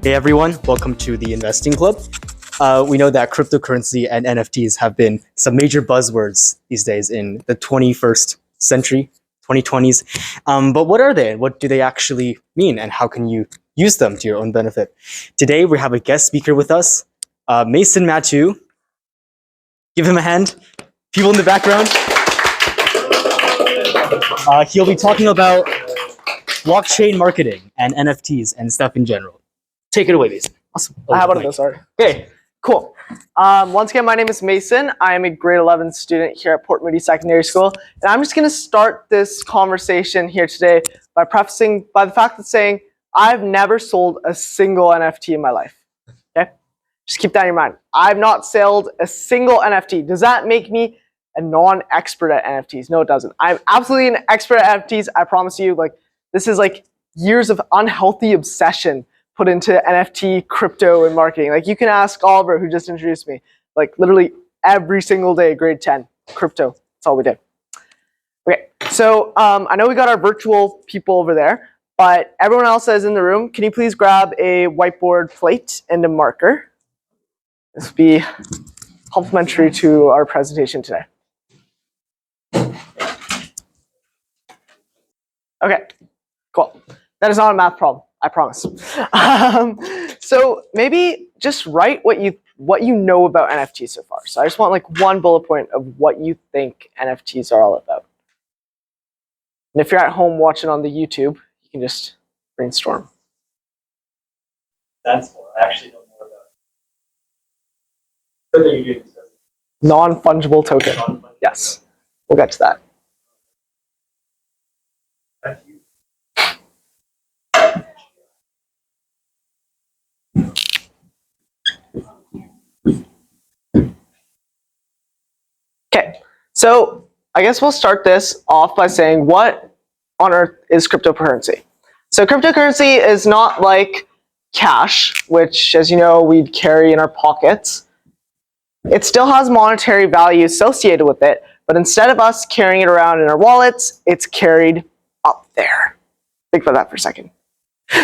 Hey everyone, welcome to the Investing Club. We know that cryptocurrency and NFTs have been some major buzzwords these days in the 21st century, 2020s. But what are they? What do they actually mean? And how can you use them to your own benefit? Today we have a guest speaker with us, Mason Mattu. Give him a hand. People in the background. He'll be talking about blockchain marketing and NFTs and stuff in general. Take it away, Mason. Awesome. I have one of those already. Okay. Cool. Once again, my name is Mason. I am a grade 11 student here at Port Moody Secondary School. And I'm just going to start this conversation here today by prefacing by the fact that saying I've never sold a single NFT in my life. Okay? Just keep that in your mind. I've not sold a single NFT. Does that make me a non-expert at NFTs? No, it doesn't. I'm absolutely an expert at NFTs. I promise you. Like, this is like years of unhealthy obsession put into NFT, crypto, and marketing. Like, you can ask Oliver, who just introduced me, like literally every single day, grade 10, crypto. That's all we did. Okay, so I know we got our virtual people over there, but everyone else that is in the room, can you please grab a whiteboard plate and a marker? This will be complimentary to our presentation today. Okay, cool. That is not a math problem, I promise. So maybe just write what you know about NFTs so far. So I just want like one bullet point of what you think NFTs are all about. And if you're at home watching on the YouTube, you can just brainstorm. That's more. I actually don't know about it. Non-fungible token. Yes, we'll get to that. Okay, so I guess we'll start this off by saying what on earth is cryptocurrency? So cryptocurrency is not like cash, which, as you know, we'd carry in our pockets. It still has monetary value associated with it, but instead of us carrying it around in our wallets, it's carried up there. Think about that for a second.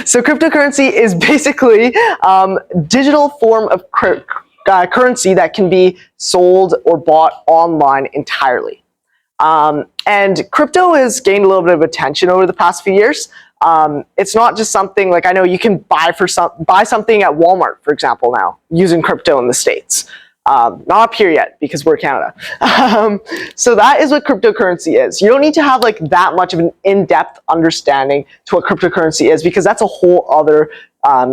So cryptocurrency is basically a digital form of currency that can be sold or bought online entirely. And crypto has gained a little bit of attention over the past few years. It's not just something like, I know you can buy something at Walmart, for example, now using crypto in the States. Not up here yet because we're Canada. So that is what cryptocurrency is. You don't need to have like that much of an in-depth understanding to what cryptocurrency is because that's a whole other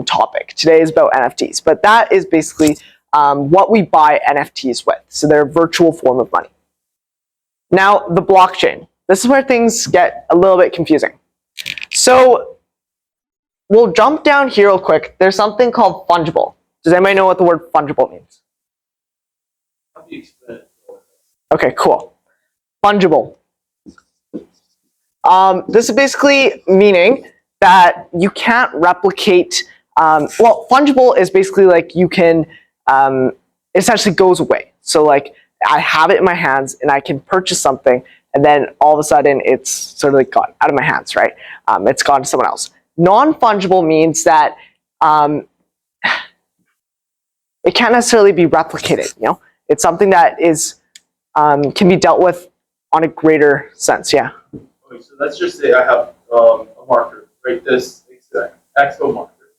topic. Today is about NFTs, but that is basically what we buy NFTs with. So they're a virtual form of money. Now, the blockchain. This is where things get a little bit confusing. So we'll jump down here real quick. There's something called fungible. Does anybody know what the word fungible means? Okay, cool. Fungible. This is basically meaning that you can't replicate. Well, fungible is basically like you can. It essentially goes away. So like I have it in my hands and I can purchase something, and then all of a sudden it's sort of like gone out of my hands, right? It's gone to someone else. Non-fungible means that it can't necessarily be replicated. You know. It's something that is can be dealt with on a greater sense. Yeah. Okay, so let's just say I have a marker, right? This expo marker.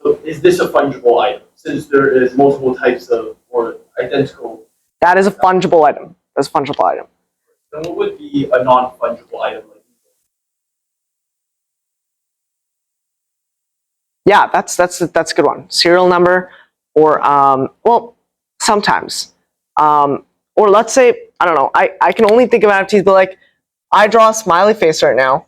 So is this a fungible item? Since there is multiple types of or identical. That is a fungible item. That's a fungible item. Then what would be a non-fungible item? Yeah, that's a good one. Serial number, or well. Sometimes. Or let's say, I don't know, I can only think of NFTs, but like, I draw a smiley face right now.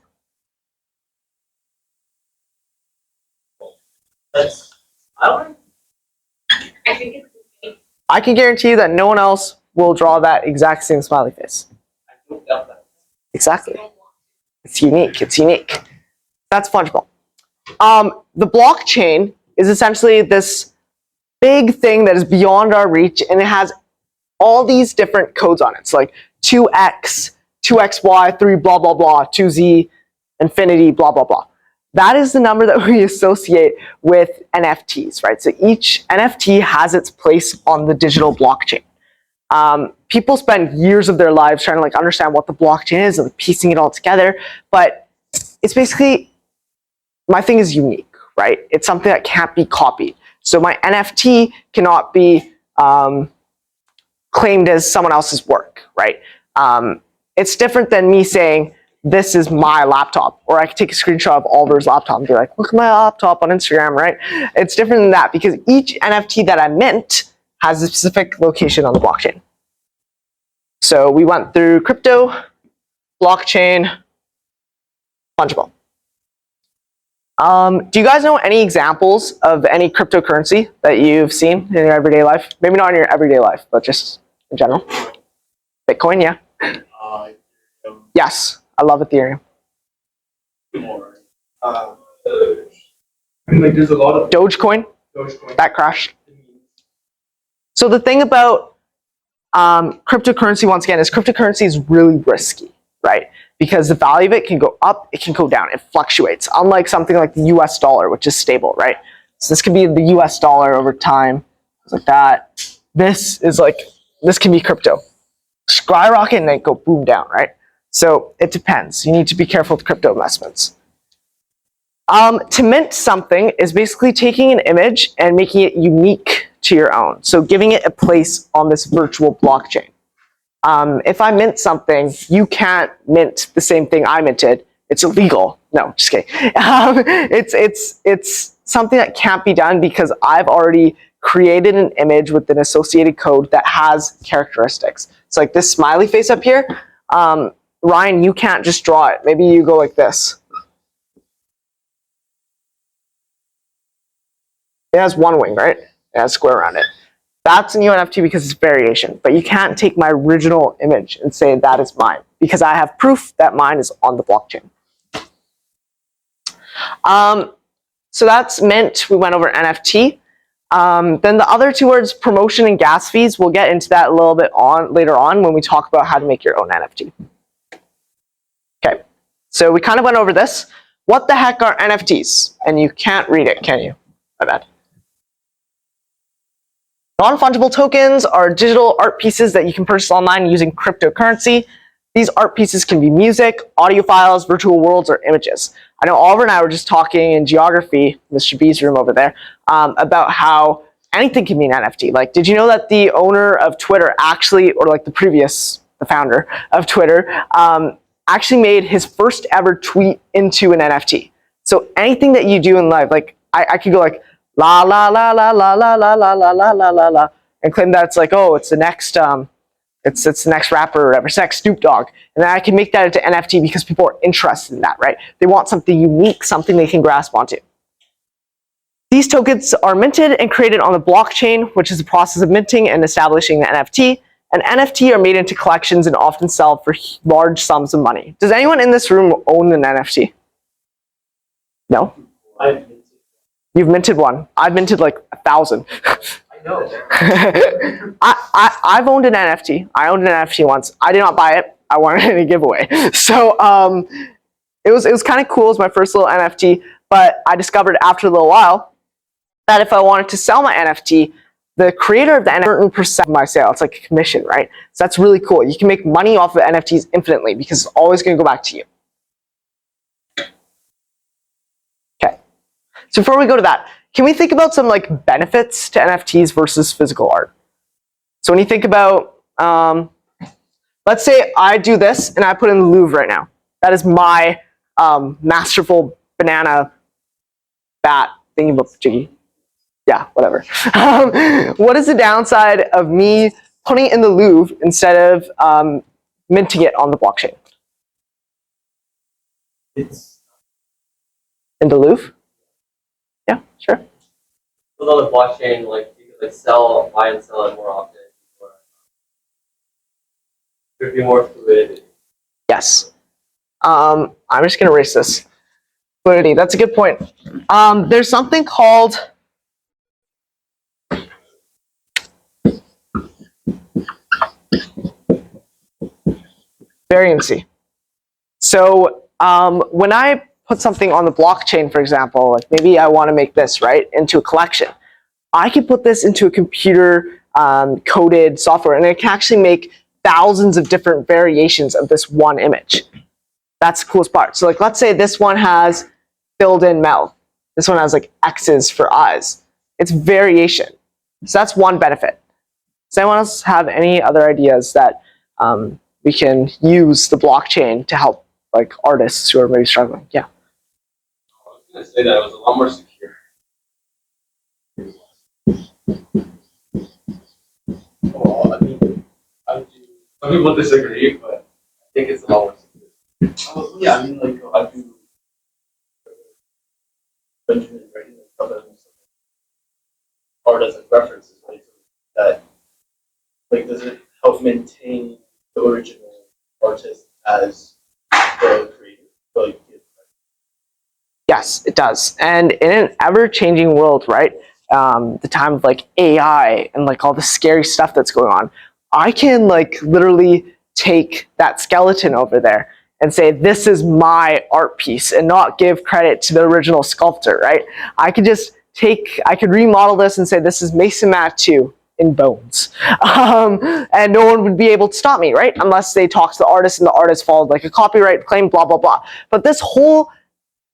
I can guarantee you that no one else will draw that exact same smiley face. Exactly. It's unique. It's unique. That's fungible. The blockchain is essentially this big thing that is beyond our reach, and it has all these different codes on it. It's like 2x, 2xy, 3 blah blah blah, 2z, infinity, blah blah blah. that is the number that we associate with NFTs, right? So each NFT has its place on the digital blockchain. People spend years of their lives trying to like understand what the blockchain is and like, piecing it all together, but it's basically, my thing is unique, right? It's something that can't be copied. So my NFT cannot be claimed as someone else's work, right? It's different than me saying, this is my laptop, or I could take a screenshot of Oliver's laptop and be like, look at my laptop on Instagram, right? It's different than that because each NFT that I mint has a specific location on the blockchain. So we went through crypto, blockchain, fungible. Do you guys know any examples of any cryptocurrency that you've seen in your everyday life? Maybe not in your everyday life, but just in general. Bitcoin, yeah. Yes, I love Ethereum. Like there's a lot of Dogecoin, that crashed. So the thing about cryptocurrency, once again, is cryptocurrency is really risky, right? Because the value of it can go up, it can go down, it fluctuates. Unlike something like the US dollar, which is stable, right? So this could be the US dollar over time, like that. This can be crypto. Skyrocket and then go boom down, right? So it depends. You need to be careful with crypto investments. To mint something is basically taking an image and making it unique to your own. So giving it a place on this virtual blockchain. If I mint something, you can't mint the same thing I minted. It's illegal. No, just kidding. It's something that can't be done because I've already created an image with an associated code that has characteristics. So like this smiley face up here, Ryan, you can't just draw it. Maybe you go like this. It has one wing, right? It has a square around it. That's a new NFT because it's variation, but you can't take my original image and say that is mine because I have proof that mine is on the blockchain. So that's mint. We went over NFT. Then the other two words, promotion and gas fees, we'll get into that a little bit later on when we talk about how to make your own NFT. Okay, so we kind of went over this. What the heck are NFTs? And you can't read it, can you? My bad. Non-fungible tokens are digital art pieces that you can purchase online using cryptocurrency. These art pieces can be music, audio files, virtual worlds, or images. I know Oliver and I were just talking in geography, Mr. B's room over there, about how anything can be an NFT. Like, did you know that the owner of Twitter actually, or like the founder of Twitter, actually made his first ever tweet into an NFT? So anything that you do in life, like I could go like, la la la la la la la la la la la la la, and claim that it's like, oh, it's the next it's the next rapper or whatever, it's the next Snoop Dogg, and then I can make that into NFT because people are interested in that, right? They want something unique, something they can grasp onto. These tokens are minted and created on the blockchain, which is the process of minting and establishing the NFT. And NFT are made into collections and often sell for large sums of money. Does anyone in this room own an NFT? No? You've minted one. I've minted like 1,000. I know. I've owned an NFT. I owned an NFT once. I did not buy it. I wanted it in a giveaway. So it was kind of cool. It was my first little NFT. But I discovered after a little while that if I wanted to sell my NFT, the creator of the NFT, a certain percent of my sale, it's like a commission, right? So that's really cool. You can make money off of NFTs infinitely because it's always going to go back to you. So before we go to that, can we think about some like benefits to NFTs versus physical art? So when you think about, let's say I do this and I put in the Louvre right now. That is my masterful banana bat thingy book jiggy. Yeah, whatever. What is the downside of me putting it in the Louvre instead of minting it on the blockchain? It's In the Louvre? Yeah, sure. With on the blockchain, like you could like buy and sell it more often. There'd be more fluidity. Yes. I'm just gonna erase this. Fluidity, that's a good point. There's something called variancy. So when I put something on the blockchain, for example, like maybe I want to make this, right, into a collection. I can put this into a computer coded software, and it can actually make thousands of different variations of this one image. That's the coolest part. So like, let's say this one has filled in mouth. This one has like X's for eyes. It's variation. So that's one benefit. Does anyone else have any other ideas that we can use the blockchain to help like artists who are maybe struggling? Yeah. I was going to say that it was a lot more secure. Well, I mean, I do. Some people disagree, but I think it's a lot more secure. Yeah, I mean, like, I do Benjamin writing stuff as art as references, right? So that, like, does it help maintain the original artist as the creator? Like, Yes, it does. And in an ever-changing world, right? The time of like AI and like all the scary stuff that's going on, I can like literally take that skeleton over there and say, this is my art piece, and not give credit to the original sculptor, right? I could remodel this and say, this is Mason Mattu in bones. And no one would be able to stop me, right? Unless they talk to the artist and the artist followed like a copyright claim, blah, blah, blah. But this whole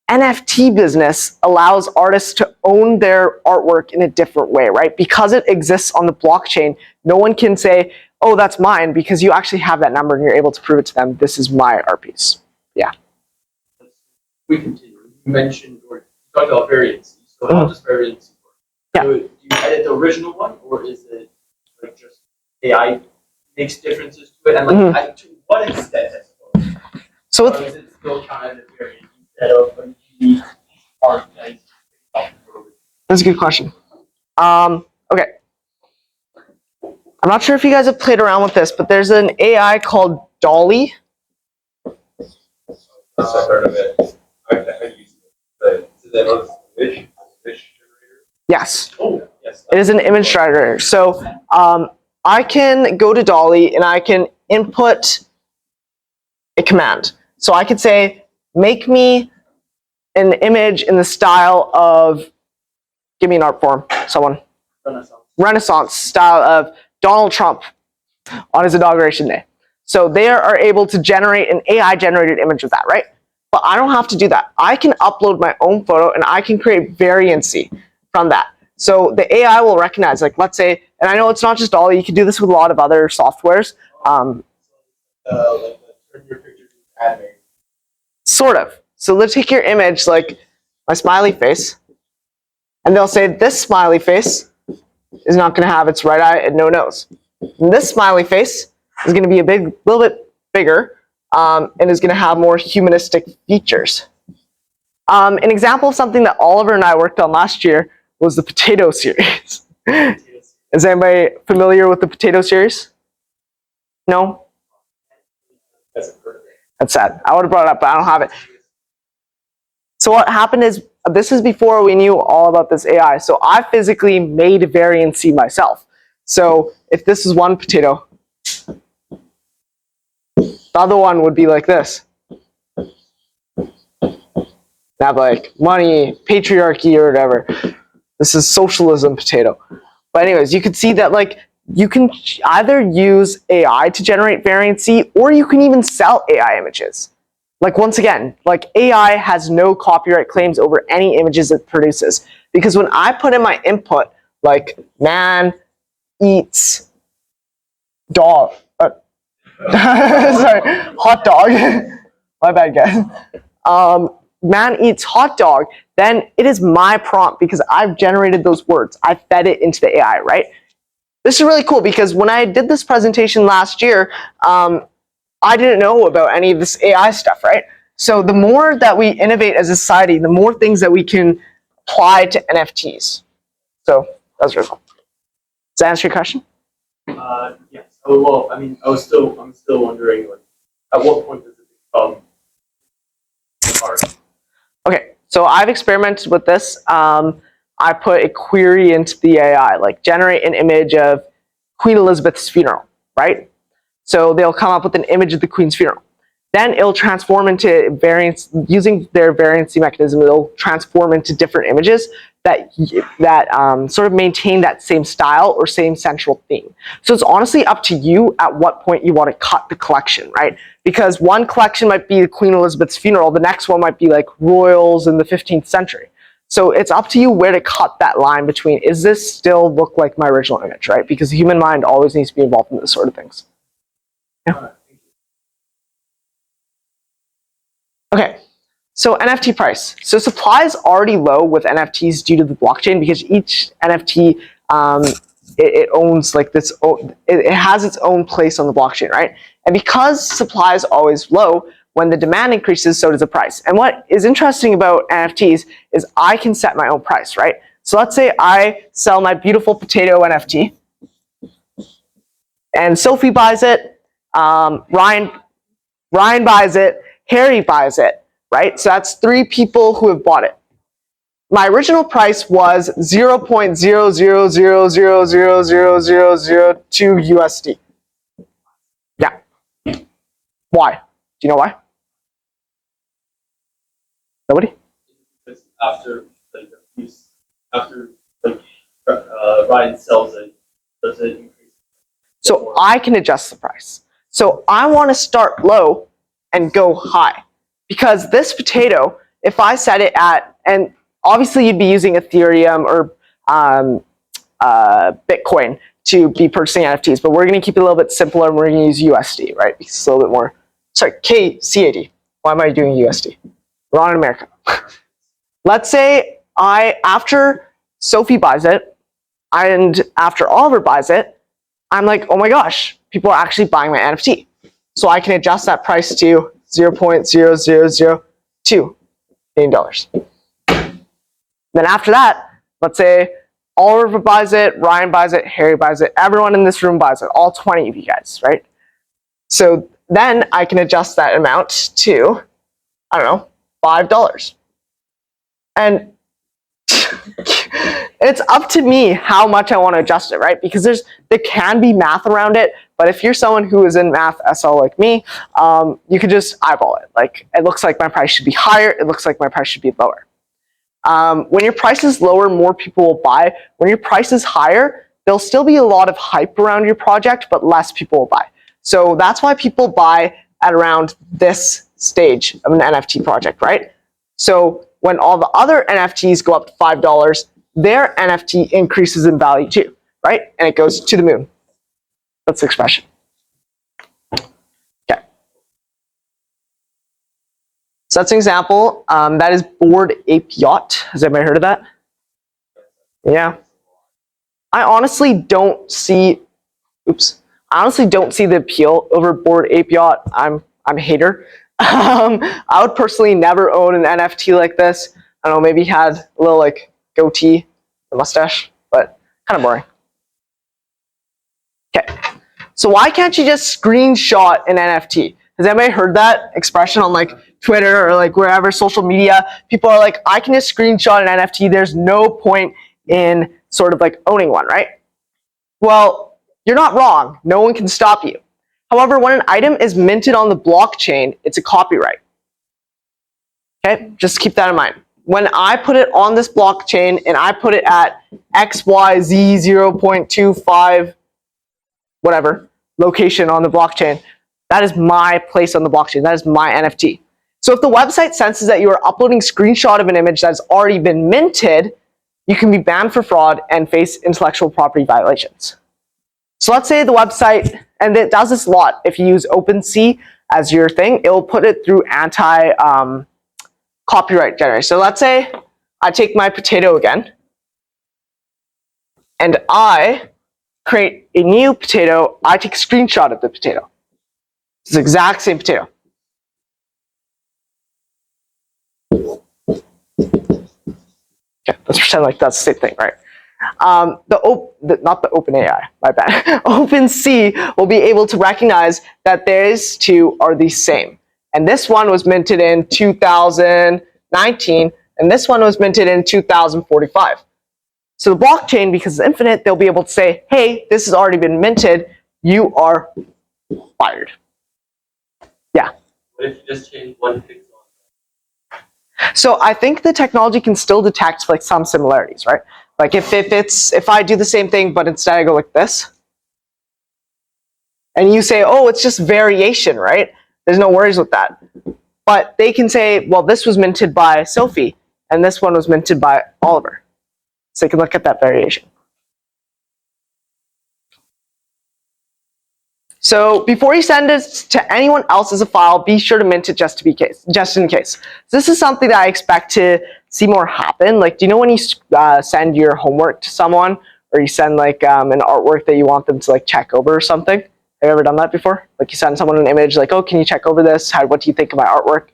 NFT business allows artists to own their artwork in a different way, right? Because it exists on the blockchain, no one can say, oh, that's mine, because you actually have that number and you're able to prove it to them, this is my art piece. Yeah. we continue. You mentioned, or you talked about variants. So how does variants work? Yeah. Do you edit the original one, or is it like just AI makes differences to it? And like, to what extent, I suppose? So Or is it still counted as a variant instead of a unique art that is that's a good question. Okay. I'm not sure if you guys have played around with this, but there's an AI called Dolly. I've heard of it. I've used it. But is it an image generator? Yes. Oh, yes. It is an image generator. So I can go to Dolly and I can input a command. So I could say, make me an image in the style of, give me an art form, someone. Renaissance style of Donald Trump on his inauguration day. So they are able to generate an AI generated image of that, right? But I don't have to do that. I can upload my own photo and I can create variancy from that. So the AI will recognize, like, let's say, and I know it's not just Dolly, you can do this with a lot of other softwares. Like turn your picture to anime. Sort of. So they'll take your image, like my smiley face, and they'll say, this smiley face is not going to have its right eye and no nose. And this smiley face is going to be a little bit bigger, and is going to have more humanistic features. An example of something that Oliver and I worked on last year was the potato series. Is anybody familiar with the potato series? No? That's sad. I would have brought it up, but I don't have it. So what happened is, this is before we knew all about this AI. So I physically made variancy myself. So if this is one potato, the other one would be like this. Have like money, patriarchy, or whatever. This is socialism potato. But anyways, you can see that like you can either use AI to generate variancy, or you can even sell AI images. Like, once again, like AI has no copyright claims over any images it produces. Because when I put in my input, like man eats dog, sorry, hot dog, my bad guys. Man eats hot dog, then it is my prompt because I've generated those words. I fed it into the AI, right? This is really cool because when I did this presentation last year, I didn't know about any of this AI stuff, right? So the more that we innovate as a society, the more things that we can apply to NFTs. So that's really cool. Does that answer your question? Yes. Oh, well, I mean, I'm still wondering, like, at what point does it become art? Okay, so I've experimented with this. I put a query into the AI, like generate an image of Queen Elizabeth's funeral, right? So they'll come up with an image of the Queen's funeral. then it'll transform into variance, using their variancy mechanism, it'll transform into different images that sort of maintain that same style or same central theme. So it's honestly up to you at what point you want to cut the collection, right? Because one collection might be the Queen Elizabeth's funeral, the next one might be like royals in the 15th century. So it's up to you where to cut that line between, is this still look like my original image, right? Because the human mind always needs to be involved in this sort of things. Yeah. Okay, so NFT price. So supply is already low with NFTs due to the blockchain because each NFT, it owns like this, it has its own place on the blockchain, right? And because supply is always low, when the demand increases, so does the price. And what is interesting about NFTs is I can set my own price, right? So let's say I sell my beautiful potato NFT, and Sophie buys it, Ryan buys it, Harry buys it, right? So that's 3 people who have bought it. My original price was 0.000000002 USD. Yeah. Why? Do you know why? Nobody? Because after Ryan sells it, does it increase? So I can adjust the price. So I want to start low and go high. Because this potato, if I set it at, and obviously you'd be using Ethereum or Bitcoin to be purchasing NFTs, but we're going to keep it a little bit simpler and we're going to use USD, right? Because it's a little bit more, sorry, KCAD. Why am I doing USD? We're on America. Let's say after Sophie buys it, and after Oliver buys it, I'm like, oh my gosh, people are actually buying my NFT. So I can adjust that price to 0.0002 Canadian dollars. Then after that, let's say Oliver buys it, Ryan buys it, Harry buys it, everyone in this room buys it, all 20 of you guys, right? So then I can adjust that amount to, I don't know, $5. And it's up to me how much I want to adjust it, right? Because there can be math around it, but if you're someone who is in math SL like me, you could just eyeball it. Like, it looks like my price should be higher, it looks like my price should be lower. When your price is lower, more people will buy. When your price is higher, there'll still be a lot of hype around your project, but less people will buy. So that's why people buy at around this stage of an NFT project, right? So when all the other NFTs go up to $5, their NFT increases in value too, right? And it goes to the moon. That's the expression. Okay. So that's an example. That is Bored Ape Yacht. Has anybody heard of that? Yeah. I honestly don't see the appeal over Bored Ape Yacht. I'm a hater. I would personally never own an NFT like this. I don't know, maybe had a little like goatee, a mustache, but kind of boring. Okay, so why can't you just screenshot an NFT? Has anybody heard that expression on like Twitter or like wherever, social media? People are like, I can just screenshot an NFT. There's no point in sort of like owning one, right? Well, you're not wrong. No one can stop you. However, when an item is minted on the blockchain, it's a copyright. Okay, just keep that in mind. When I put it on this blockchain and I put it at XYZ 0.25 whatever location on the blockchain, that is my place on the blockchain. That is my NFT. So if the website senses that you are uploading a screenshot of an image that's already been minted, you can be banned for fraud and face intellectual property violations. So let's say the website, and it does this a lot, if you use OpenSea as your thing, it will put it through copyright generation. So let's say I take my potato again, and I create a new potato. I take a screenshot of the potato. It's the exact same potato. Okay, let's pretend like that's the same thing, right? Not the OpenAI, my bad. OpenSea will be able to recognize that these two are the same. And this one was minted in 2019, and this one was minted in 2045. So the blockchain, because it's infinite, they'll be able to say, hey, this has already been minted, you are fired. Yeah. What if you just change one pixel. So I think the technology can still detect like some similarities, right? Like if I do the same thing, but instead I go like this, and you say, oh, it's just variation, right? There's no worries with that. But they can say, well, this was minted by Sophie, and this one was minted by Oliver. So you can look at that variation. So before you send it to anyone else as a file, be sure to mint it just in case. So this is something that I expect to see more happen. Like, do you know when you send your homework to someone, or you send like an artwork that you want them to like check over or something? Have you ever done that before? Like you send someone an image, like, oh, can you check over this? What do you think of my artwork?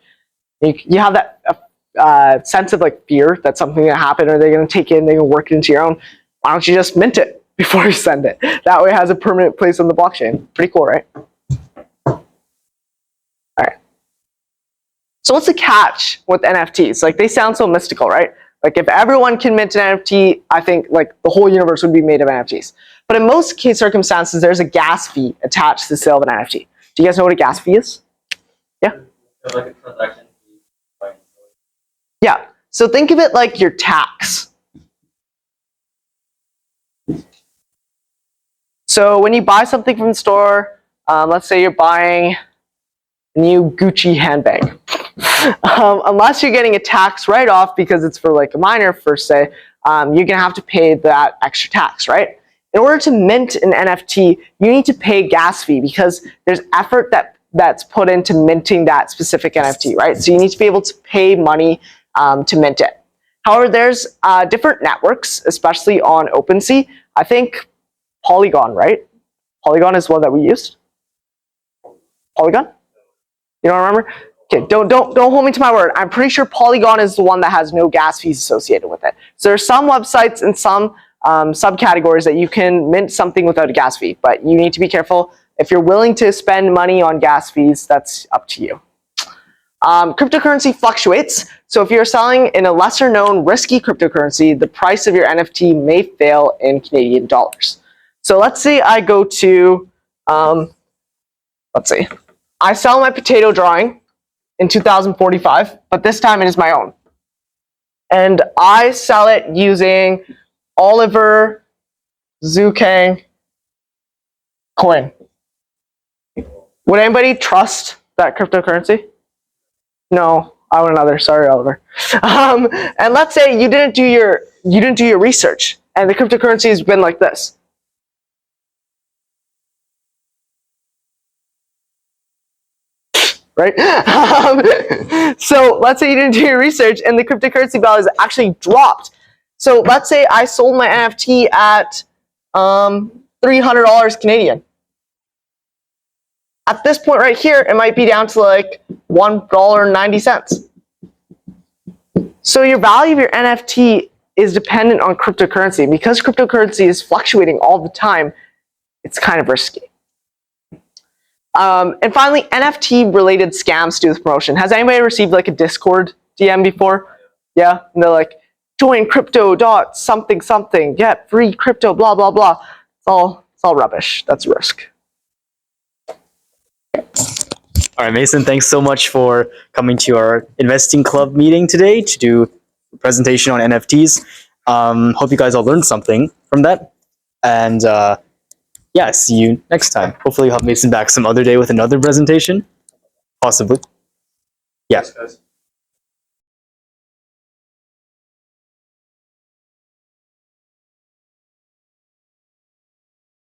You have that sense of like fear that something going to happen, or they're going to take it and they're going to work it into your own. Why don't you just mint it before you send it? That way it has a permanent place on the blockchain. Pretty cool, right? All right. So what's the catch with NFTs? Like, they sound so mystical, right? Like, if everyone can mint an NFT, I think like the whole universe would be made of NFTs. But in most case circumstances, there's a gas fee attached to the sale of an NFT. Do you guys know what a gas fee is? Yeah. Like a transaction fee. Right. Yeah. So think of it like your tax. So when you buy something from the store, let's say you're buying a new Gucci handbag. Unless you're getting a tax write-off because it's for like a minor, per se, you're going to have to pay that extra tax, right? In order to mint an NFT, you need to pay gas fee because there's effort that's put into minting that specific NFT, right? So you need to be able to pay money to mint it. However, there's different networks, especially on OpenSea. I think Polygon, right? Polygon is one that we used. Polygon? You don't remember? Okay, don't hold me to my word. I'm pretty sure Polygon is the one that has no gas fees associated with it. So there are some websites and some subcategories that you can mint something without a gas fee, but you need to be careful. If you're willing to spend money on gas fees, that's up to you. Cryptocurrency fluctuates. So if you're selling in a lesser known risky cryptocurrency, the price of your NFT may fail in Canadian dollars. So let's say I go to, let's see, I sell my potato drawing in 2045, but this time it is my own. And I sell it using Oliver Zukang coin. Would anybody trust that cryptocurrency? No, I want another. Sorry, Oliver. And let's say you didn't do your research, and the cryptocurrency has been like this. Right? So let's say you didn't do your research, and the cryptocurrency value has actually dropped. So let's say I sold my NFT at $300 Canadian. At this point right here, it might be down to like $1.90. So your value of your NFT is dependent on cryptocurrency. Because cryptocurrency is fluctuating all the time, it's kind of risky. And finally, NFT-related scams to this promotion. Has anybody received like a Discord DM before? Yeah? And they're like, join crypto dot something something, get free crypto, blah, blah, blah. It's all rubbish. That's risk. All right, Mason, thanks so much for coming to our investing club meeting today to do a presentation on NFTs. Hope you guys all learned something from that. And yeah, see you next time. Hopefully, you'll have Mason back some other day with another presentation. Possibly. Yeah. Thanks, guys.